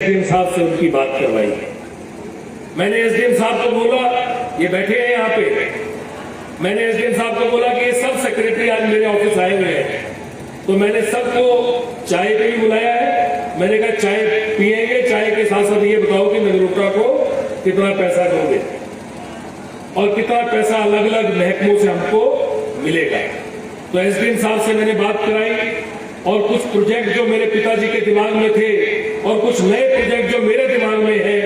SDM साहब से उनकी बात करवाई। मैंने एसडीएम साहब को बोला, ये बैठे हैं यहाँ पे, मैंने एसडीएम साहब को बोला कि ये सब सेक्रेटरी आज मेरे ऑफिस आए हुए हैं, तो मैंने सबको चाय पे भी बुलाया है। मैंने कहा चाय पिएंगे, चाय के साथ साथ ये बताओ कि नगरोटा को कितना पैसा दोगे और कितना पैसा अलग अलग महकमों से हमको मिलेगा। तो एसडीएम साहब से मैंने बात कराई और कुछ प्रोजेक्ट जो मेरे पिताजी के दिमाग में थे और कुछ नए प्रोजेक्ट जो मेरे दिमाग में है,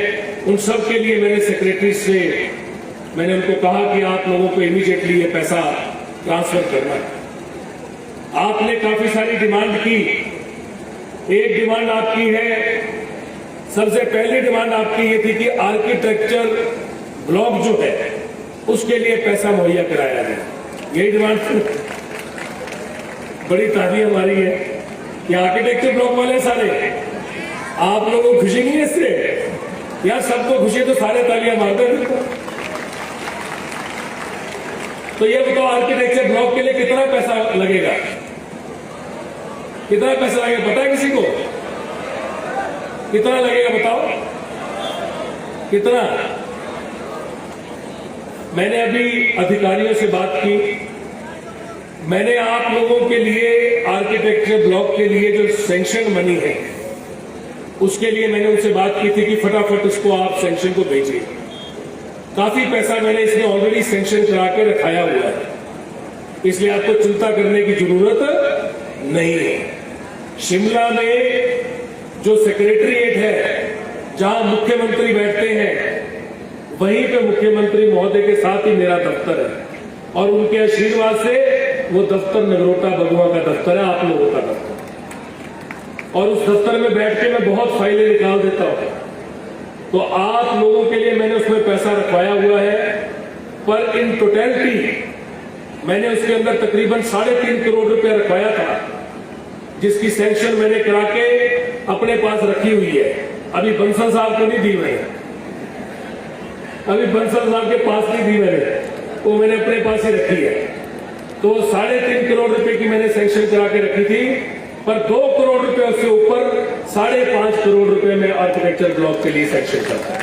उन सब के लिए मैंने सेक्रेटरी से मैंने उनको कहा कि आप लोगों को इमीडिएटली ये पैसा ट्रांसफर करना है। आपने काफी सारी डिमांड की। एक डिमांड आपकी है, सबसे पहली डिमांड आपकी ये थी कि आर्किटेक्चर ब्लॉक जो है उसके लिए पैसा मुहैया कराया जाए। यही डिमांड बड़ी तारीफ हमारी है कि आर्किटेक्चर ब्लॉक वाले सारे, आप लोगों को खुशी नहीं है इससे? यार सबको खुशी है तो सारे तालियां मारते हैं। तो ये बताओ आर्किटेक्चर ब्लॉक के लिए कितना पैसा लगेगा? कितना पैसा लगेगा पता है किसी को? कितना लगेगा बताओ, कितना? मैंने अभी अधिकारियों से बात की। मैंने आप लोगों के लिए आर्किटेक्चर ब्लॉक के लिए जो सैंक्शन मनी है उसके लिए मैंने उनसे बात की थी कि फटाफट इसको आप सैंक्शन को भेजिए। काफी पैसा मैंने इसमें ऑलरेडी सैंक्शन करा के रखाया हुआ है, इसलिए आपको चिंता करने की जरूरत नहीं है। शिमला में जो सेक्रेटरीएट है जहां मुख्यमंत्री बैठते हैं, वहीं पे मुख्यमंत्री महोदय के साथ ही मेरा दफ्तर है और उनके आशीर्वाद से वो दफ्तर नगरोटा बगुआ का दफ्तर है, आप लोगों का दफ्तर। और उस दफ्तर में बैठ के मैं बहुत फाइलें निकाल देता हूं। तो आप लोगों के लिए मैंने उसमें पैसा रखवाया हुआ है, पर इन टोटलिटी मैंने उसके अंदर तकरीबन 3.5 करोड़ रुपया रखवाया था, जिसकी सैंक्शन मैंने करा के अपने पास रखी हुई है। अभी बंसल साहब को नहीं दी मैंने, अभी बंसल साहब के पास नहीं दी मैंने, वो मैंने अपने पास ही रखी है। तो 3.5 करोड़ रुपए की मैंने सैंक्शन करा के रखी थी, पर 2 करोड़ रुपए उससे ऊपर 5.5 करोड़ रुपए में आर्किटेक्चर ब्लॉक के लिए सैंक्शन करता है।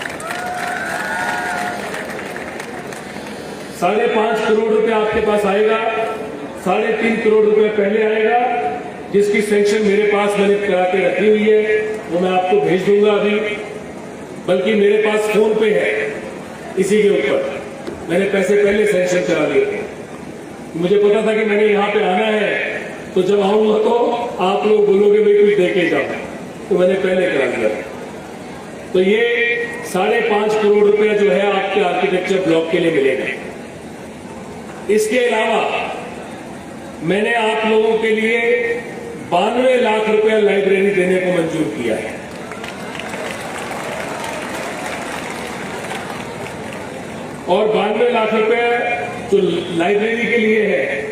5.5 करोड़ रुपए आपके पास आएगा, 3.5 करोड़ रुपए पहले आएगा, जिसकी सैंक्शन मेरे पास मैंने करा के रखी हुई है, वो मैं आपको भेज दूंगा अभी। बल्कि मेरे पास फोन पे है, इसी के ऊपर मैंने पैसे पहले सैंक्शन करा लिए थे। मुझे पता था कि मैंने यहां पे आना है, तो जब आऊंगा तो आप लोग बोलोगे भाई कुछ दे के जाओ, तो मैंने पहले करा दिया। तो ये 5.5 करोड़ रुपया जो है आपके आर्किटेक्चर ब्लॉक के लिए मिलेगा। इसके अलावा मैंने आप लोगों के लिए 92 लाख रुपया लाइब्रेरी देने को मंजूर किया है। और 92 लाख रुपया जो लाइब्रेरी के लिए है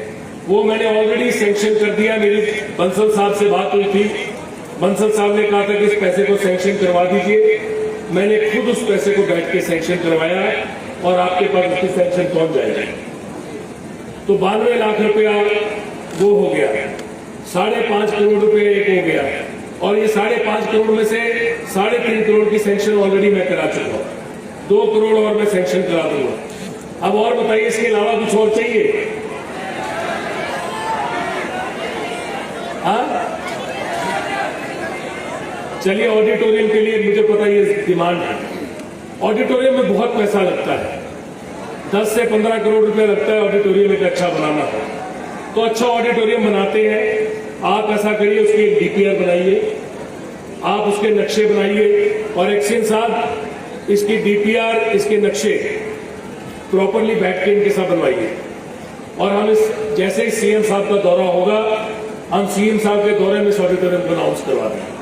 वो मैंने ऑलरेडी सैंक्शन कर दिया। मेरी बंसल साहब से बात हुई थी, बंसल साहब ने कहा था कि इस पैसे को सैंक्शन करवा दीजिए। मैंने खुद उस पैसे को बैठ के सैंक्शन करवाया और आपके पास उसकी सैंक्शन पहुंच जाएगी। तो 92 लाख रुपया वो हो गया, 5.5 करोड़ रुपया एक हो गया, और ये 5.5 करोड़ में से 3.5 करोड़ की सैंक्शन ऑलरेडी मैं करा चुका हूं। 2 करोड़ और मैं सैंक्शन करा दूंगा। अब और बताइए, इसके अलावा कुछ और चाहिए? हाँ, चलिए ऑडिटोरियम के लिए मुझे पता ये डिमांड है। ऑडिटोरियम में बहुत पैसा लगता है, 10 से 15 करोड़ रुपया लगता है ऑडिटोरियम एक अच्छा बनाना हो। तो अच्छा ऑडिटोरियम बनाते हैं। आप ऐसा करिए, उसकी एक डीपीआर बनाइए, आप उसके नक्शे बनाइए, और एक्शन साहब इसकी डीपीआर, इसके नक्शे प्रॉपरली बैठ के इनके साथ बनवाइए। और हम जैसे ही सीएम साहब का दौरा होगा, हम सीएम साहब के दौरे में इस ऑडिटोरियम को अनाउंस करवा देंगे,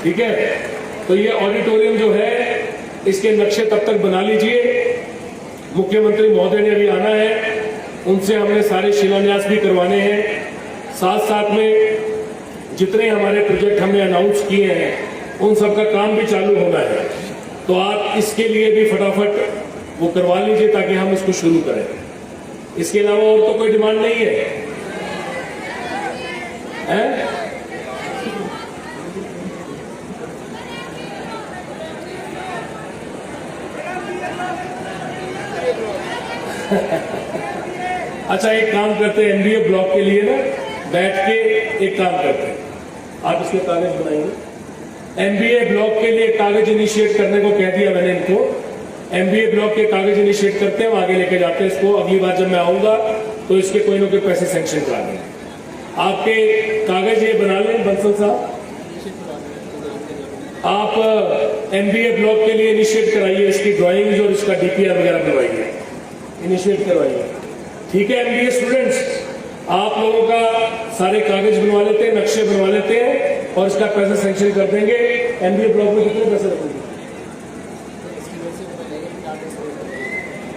ठीक है? तो ये ऑडिटोरियम जो है इसके नक्शे तब तक बना लीजिए। मुख्यमंत्री महोदय ने अभी आना है, उनसे हमने सारे शिलान्यास भी करवाने हैं। साथ साथ में जितने हमारे प्रोजेक्ट हमने अनाउंस किए हैं उन सबका काम भी चालू होना है। तो आप इसके लिए भी फटाफट वो करवा लीजिए ताकि हम इसको शुरू करें। इसके अलावा और तो कोई डिमांड नहीं है? अच्छा, एक काम करते हैं, एमबीए ब्लॉक के लिए ना बैठ के एक काम करते हैं, आप इसके कागज बनाएंगे। एमबीए ब्लॉक के लिए कागज इनिशिएट करने को कह दिया मैंने इनको। एमबीए ब्लॉक के कागज इनिशिएट करते हैं, आगे लेके जाते हैं इसको। अगली बार जब मैं आऊंगा तो इसके कोई ना कोई पैसे सैंक्शन करा देंगे। आपके कागज ये बना लें बंसल साहब, आप एमबीए ब्लॉक के लिए इनिशिएट कराइए, इसकी ड्राइंग्स और इसका डीपीआर वगैरह करवाइए, इनिशिएट करवाइए। ठीक है एमबीए स्टूडेंट्स, आप लोगों का सारे कागज बनवा लेते हैं, नक्शे बनवा लेते हैं और इसका पैसा सैंक्शन कर देंगे। एमबीए ब्लॉक में कितने पैसे रखेंगे?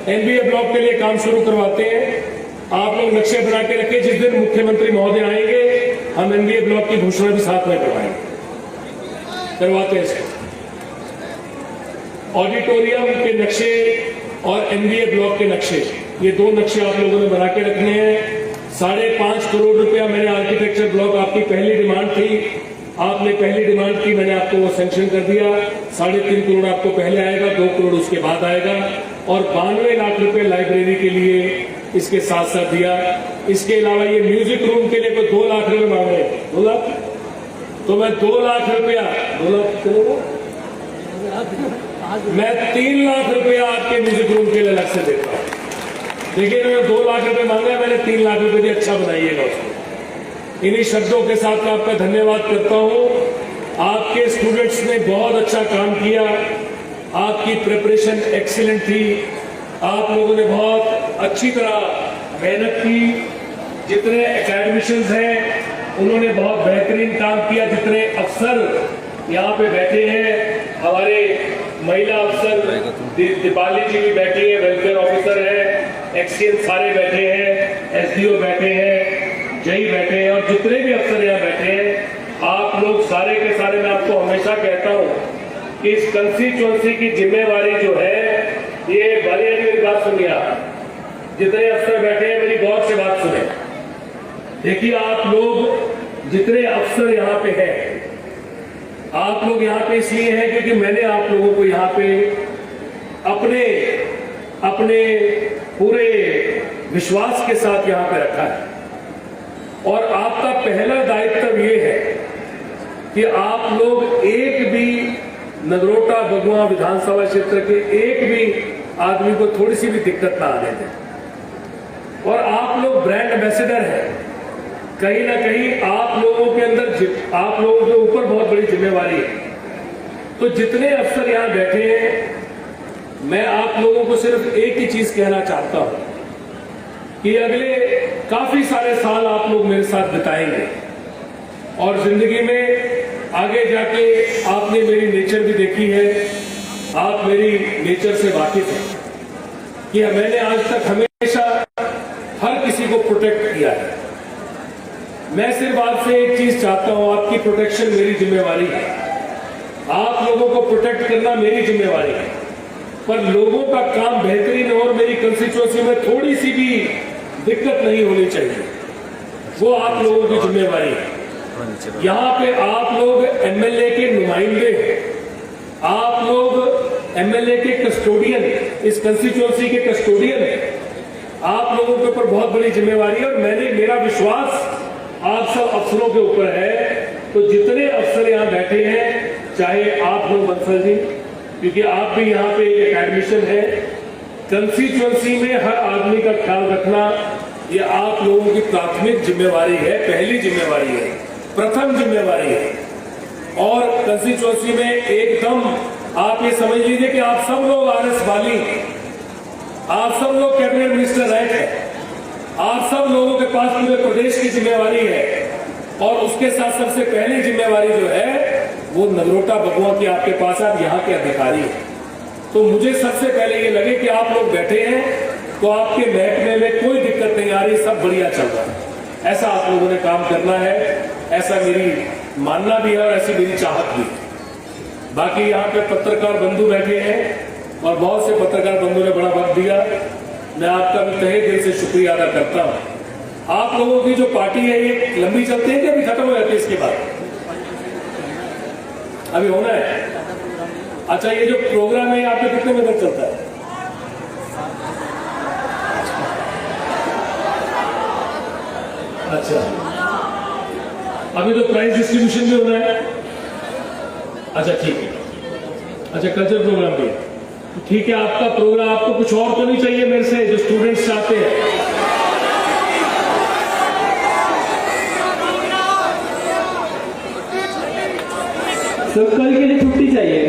एमबीए ब्लॉक के लिए काम शुरू करवाते हैं। आप लोग नक्शे बना के रखिए, जिस दिन मुख्यमंत्री महोदय आएंगे हम एमबीए ब्लॉक की घोषणा भी साथ में करवाते हैं। इसको ऑडिटोरियम के नक्शे और एमबीए ब्लॉक के नक्शे, ये दो नक्शे आप लोगों ने बना के रखने हैं। 5.5 करोड़ रुपया मैंने आर्किटेक्चर ब्लॉक, आपकी पहली डिमांड थी, आपने पहली डिमांड की, मैंने आपको वो सैंक्शन कर दिया। 3.5 करोड़ आपको पहले आएगा, 2 करोड़ उसके बाद आएगा, और 92 लाख रुपए लाइब्रेरी के लिए इसके साथ साथ दिया। इसके अलावा ये म्यूजिक रूम के लिए कोई 2 लाख रुपए मांग रहे हैं, 2 लाख, तो मैं 2 लाख रुपया, 2 लाख चलेगा, मैं 3 लाख रुपया आपके म्यूजिक रूम के लिए अलग से देता हूं। देखिए, मैंने 2 लाख रुपए मांगा, मैंने 3 लाख रुपए दिए, अच्छा बनाइएगा उसको। इन्हीं शब्दों के साथ मैं आपका धन्यवाद करता हूं। आपके स्टूडेंट्स ने बहुत अच्छा काम किया, आपकी प्रिपरेशन एक्सीलेंट थी, आप लोगों ने बहुत अच्छी तरह मेहनत की। जितने एकेडमिशियंस हैं उन्होंने बहुत बेहतरीन काम किया। जितने अफसर यहाँ पे बैठे हैं, हमारे महिला अफसर दीपाली जी भी बैठी है, वेलफेयर ऑफिसर है, एक्सचेंज सारे बैठे हैं, एसडीओ बैठे हैं, जई बैठे हैं, और जितने भी अफसर यहाँ बैठे हैं, आप लोग सारे के सारे, मैं आपको हमेशा कहता हूँ कि इस कंस्टिट्यूएंसी की जिम्मेवारी जो है, ये मेरी बात सुनिए आप, जितने अफसर बैठे हैं मेरी गौर से बात सुने। देखिए, आप लोग जितने अफसर यहाँ पे हैं, आप लोग यहाँ पे इसलिए हैं क्योंकि मैंने आप लोगों को यहाँ पे अपने पूरे विश्वास के साथ यहाँ पे रखा है। और आपका पहला दायित्व ये है कि आप लोग एक भी नगरोटा बगुआ विधानसभा क्षेत्र के एक भी आदमी को थोड़ी सी भी दिक्कत ना आने दें। और आप लोग ब्रांड एम्बेसडर हैं, कहीं ना कहीं आप लोगों के अंदर, आप लोगों के ऊपर बहुत बड़ी जिम्मेवारी है। तो जितने अफसर यहाँ बैठे हैं, मैं आप लोगों को सिर्फ एक ही चीज कहना चाहता हूं कि अगले काफी सारे साल आप लोग मेरे साथ बिताएंगे, और जिंदगी में आगे जाके आपने मेरी नेचर भी देखी है, आप मेरी नेचर से वाकिफ हैं कि मैंने आज तक हमेशा हर किसी को प्रोटेक्ट किया है। मैं सिर्फ आपसे एक चीज चाहता हूं, आपकी प्रोटेक्शन मेरी जिम्मेवारी है, आप लोगों को प्रोटेक्ट करना मेरी जिम्मेवारी है, पर लोगों का काम बेहतरीन हो और मेरी कंस्टिट्यूएंसी में थोड़ी सी भी दिक्कत नहीं होनी चाहिए, वो आप लोगों की जिम्मेवारी है। यहाँ पे आप लोग एमएलए के नुमाइंदे हैं, आप लोग एमएलए के कस्टोडियन, इस कंस्टिट्यूएंसी के कस्टोडियन हैं। आप लोगों के ऊपर बहुत बड़ी जिम्मेवारी है, और मेरा विश्वास आप सब अफसरों के ऊपर है। तो जितने अफसर यहाँ बैठे हैं, चाहे आप लोग बंसल जी, क्योंकि आप भी यहाँ पे एक एकेडमिशियन है, कंस्टिट्यूएंसी में हर आदमी का ख्याल रखना ये आप लोगों की प्राथमिक जिम्मेवारी है, पहली जिम्मेवारी है, प्रथम जिम्मेवारी है। और कंस्टिट्यूएंसी में एकदम आप ये समझ लीजिए कि आप सब लोग आरएस वाली, आप सब लोग कैबिनेट मिनिस्टर रहे थे, आप सब लोगों के पास पूरे प्रदेश की जिम्मेवारी है, और उसके साथ सबसे पहली जिम्मेवारी जो है वो नगरोटा बगुआ की आपके पास, आप यहाँ के अधिकारी हैं। तो मुझे सबसे पहले ये लगे कि आप लोग बैठे हैं तो आपके महकमे में कोई दिक्कत नहीं आ रही, सब बढ़िया चल रहा है, ऐसा आप लोगों ने काम करना है, ऐसा मेरी मानना भी है और ऐसी मेरी चाहत भी है। बाकी यहाँ पे पत्रकार बंधु बैठे हैं और बहुत से पत्रकार बंधु ने बड़ा वक्त दिया, मैं आपका भी तहे दिल से शुक्रिया अदा करता हूँ। आप लोगों की जो पार्टी है ये लंबी चलती है कि अभी खत्म हो जाती है? इसके बाद अभी होना है। अच्छा, ये जो प्रोग्राम है आपके कितने बजे तक चलता है? अभी तो प्राइज डिस्ट्रीब्यूशन भी होना है। अच्छा ठीक है, अच्छा कल्चर प्रोग्राम भी है, तो ठीक है आपका प्रोग्राम, आपको कुछ और तो नहीं चाहिए मेरे से जो स्टूडेंट्स चाहते हैं? तो कल के लिए छुट्टी चाहिए।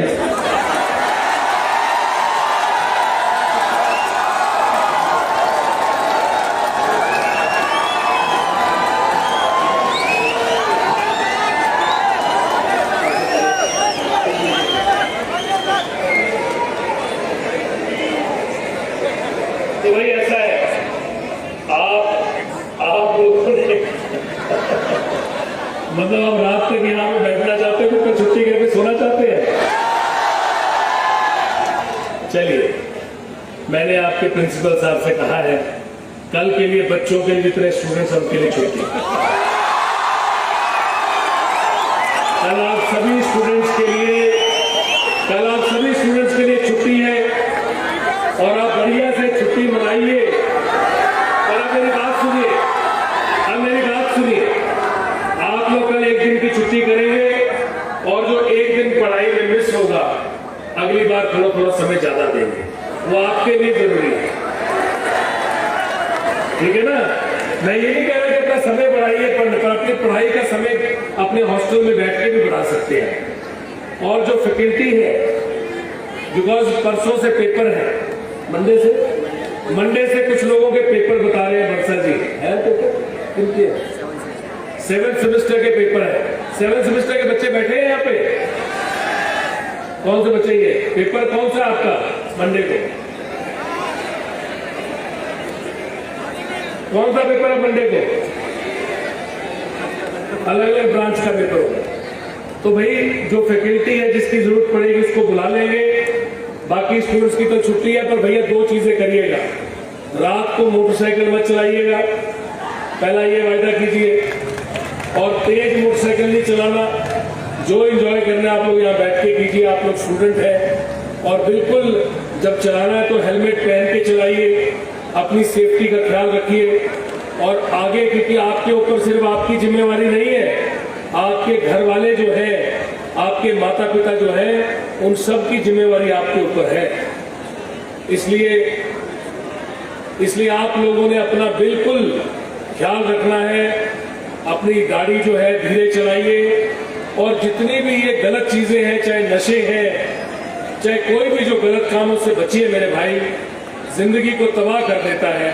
तो भाई ऐसा है, आप लोगों ने मतलब आप रात तक यहाँ पे बैठना चाहते हो तो छुट्टी करके सोना चाहते हैं? चलिए, मैंने आपके प्रिंसिपल साहब से कहा है कल के लिए बच्चों के लिए जितने स्टूडेंट्स हैं उनके लिए छुट्टी। कल आप सभी स्टूडेंट्स के लिए छुट्टी है और आप बढ़िया से छुट्टी मनाइए। और अब मेरी बात सुनिए, आप लोग कल एक दिन की छुट्टी करेंगे और जो एक दिन पढ़ाई में मिस होगा अगली बार थोड़ा समय ज्यादा देंगे, वो आपके लिए जरूरी है, ठीक है ना? मैं ये नहीं कह रहा कि अपना समय बढ़ाइए, पर अपनी पढ़ाई का समय अपने हॉस्टल में बैठ के भी बढ़ा सकते हैं। और जो फैकल्टी है, बिकॉज परसों से पेपर है, मंडे से कुछ लोगों के पेपर बता रहे हैं बरसा जी, है पेपर किनके? 7th सेमेस्टर के पेपर है। 7th सेमेस्टर के बच्चे बैठे हैं यहाँ पे? कौन से बच्चे? ये पेपर कौन सा आपका मंडे को? कौन सा पेपर है मंडे को? अलग अलग ब्रांच का पेपर होगा। तो भाई जो फैकल्टी है जिसकी जरूरत पड़ेगी उसको बुला लेंगे, बाकी स्टूडेंट्स की तो छुट्टी है। पर भैया 2 चीजें करिएगा, रात को मोटरसाइकिल मत चलाइएगा, पहला ये वायदा कीजिए, और तेज मोटरसाइकिल नहीं चलाना। जो एंजॉय करना है आप लोग यहाँ बैठ के कीजिए, आप लोग स्टूडेंट हैं। और बिल्कुल जब चलाना है तो हेलमेट पहन के चलाइए, अपनी सेफ्टी का ख्याल रखिए। और आगे, क्योंकि आपके ऊपर सिर्फ आपकी जिम्मेवारी नहीं है, आपके घर वाले जो है, आपके माता पिता जो है, उन सब की जिम्मेवारी आपके ऊपर है। इसलिए आप लोगों ने अपना बिल्कुल ख्याल रखना है। अपनी गाड़ी जो है धीरे चलाइए, और जितनी भी ये गलत चीजें हैं, चाहे नशे हैं, चाहे कोई भी जो गलत कामों से बचिए मेरे भाई। जिंदगी को तबाह कर देता है,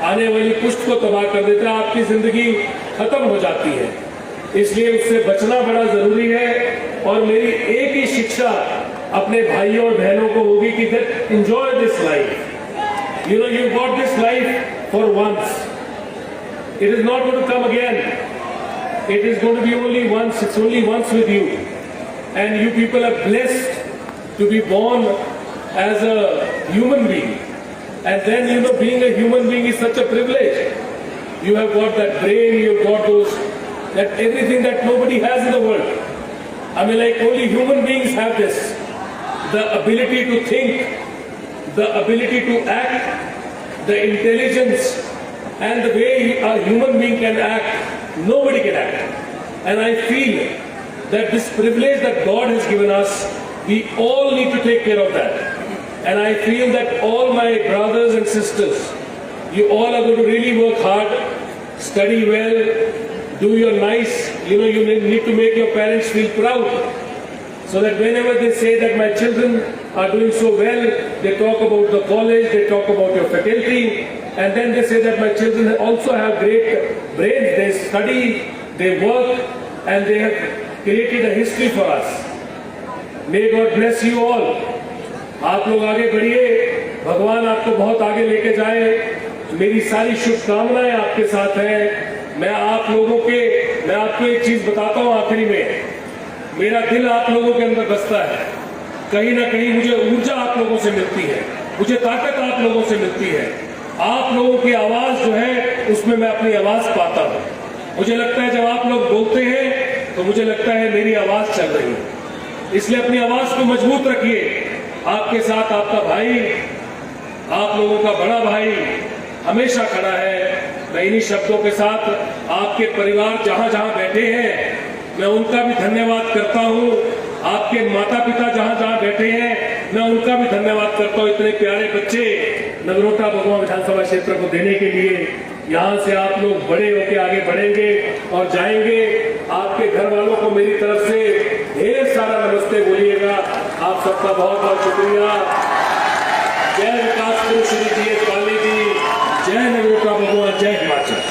आने वाली पुश्त को तबाह कर देता है, आपकी जिंदगी खत्म हो जाती है। इसलिए उससे बचना बड़ा जरूरी है। और मेरी एक ही शिक्षा अपने भाइयों और बहनों को होगी कि enjoy this life. You got this life for once, it is not going to come again. It is going to be only once. It's only once with you, and you people are blessed to be born as a human being. And then being a human being is such a privilege. You have got that brain, you have got that everything that nobody has in the world. I mean, like only human beings have this, the ability to think, the ability to act, the intelligence, and the way a human being can act, nobody can act. And I feel that this privilege that God has given us, we all need to take care of that. And I feel that all my brothers and sisters, you all are going to really work hard, study well, do your nice, you need to make your parents feel proud. So that whenever they say that my children are doing so well, they talk about the college, they talk about your faculty, and then they say that my children also have great brains, they study, they work, and they have created a history for us. May God bless you all. आप लोग आगे बढ़िए, भगवान आपको बहुत आगे लेके जाए। मेरी सारी शुभकामनाएं आपके साथ हैं। मैं आपको एक चीज बताता हूं आखिरी में, मेरा दिल आप लोगों के अंदर बसता है। कहीं ना कहीं मुझे ऊर्जा आप लोगों से मिलती है, मुझे ताकत आप लोगों से मिलती है। आप लोगों की आवाज जो है उसमें मैं अपनी आवाज पाता हूँ। मुझे लगता है जब आप लोग बोलते हैं तो मुझे लगता है मेरी आवाज चल रही है। इसलिए अपनी आवाज को मजबूत रखिए। आपके साथ आपका भाई, आप लोगों का बड़ा भाई हमेशा खड़ा है। मैं इन्हीं शब्दों के साथ आपके परिवार जहां जहां बैठे हैं मैं उनका भी धन्यवाद करता हूं। आपके माता पिता जहां जहां बैठे हैं मैं उनका भी धन्यवाद करता हूं। इतने प्यारे बच्चे नगरोटा भगवान विधानसभा क्षेत्र को देने के लिए यहां से आप लोग बड़े होकर आगे बढ़ेंगे और जाएंगे। आपके घर वालों को मेरी तरफ से ढेर सारा नमस्ते बोलिएगा। आप सबका बहुत बहुत शुक्रिया। जय विकास गुरु श्री जी पाली जी, जय नगरोटा भगवान, जय Himachal.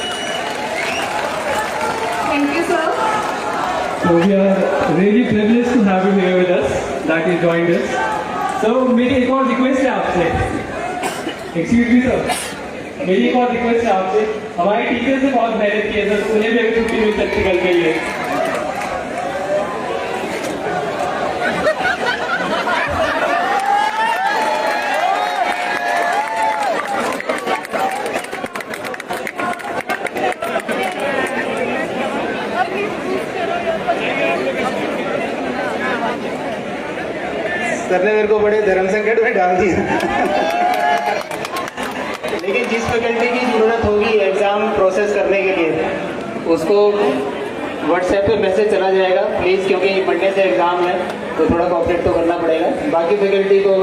Thank you, sir. So we are really privileged to have you here with us, that you joined us. So मेरी एक और रिक्वेस्ट है आपसे, एक्सक्यूज मी सर, मेरी एक और रिक्वेस्ट है आपसे, हमारे टीचर्स ने बहुत मेहनत की है सर, तो उन्हें भी अगर छुट्टी मिल सकती कल के लिए। सर ने मेरे को बड़े धर्म संकट में डाल दिया। लेकिन जिस फैकल्टी की जरूरत होगी एग्जाम प्रोसेस करने के लिए उसको व्हाट्सएप पे मैसेज चला जाएगा प्लीज़, क्योंकि मंडे से एग्जाम है तो थोड़ा कोऑपरेट तो करना पड़ेगा। बाकी फैकल्टी को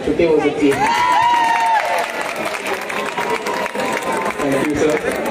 छुट्टी हो सकती है। Thank you sir.